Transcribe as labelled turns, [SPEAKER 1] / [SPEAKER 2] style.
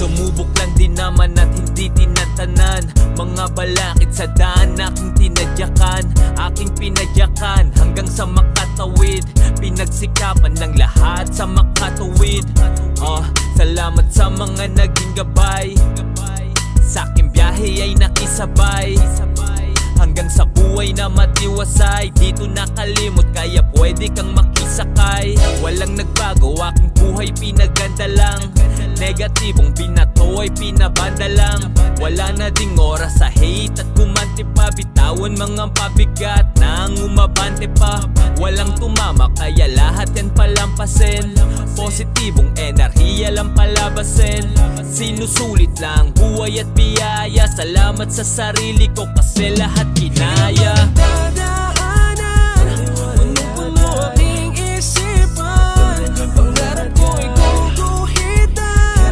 [SPEAKER 1] Sumubok lang din naman at hindi tinatanan. Mga balakid sa daan aking tinadyakan, aking pinadyakan hanggang sa makatawid. Pinagsikapan ng lahat sa makatuwid. Salamat sa mga naging gabay, sa aking biyahe ay nakisabay, hanggang sa buhay na matiwasay. Dito nakalimot kaya pwede kang makisakay. Walang nagbago, aking buhay pinaganda lang. Negatibong binato ay pinabanda lang. Wala na ding oras sa hate at kumante pa. Bitawan mga pabigat nang umabante pa. Walang tumama kaya lahat yan palampasin. Positibong enerhiya lang palabasin. Sinusulit lang buhay at biyaya. Salamat sa sarili ko kasi lahat kinaya.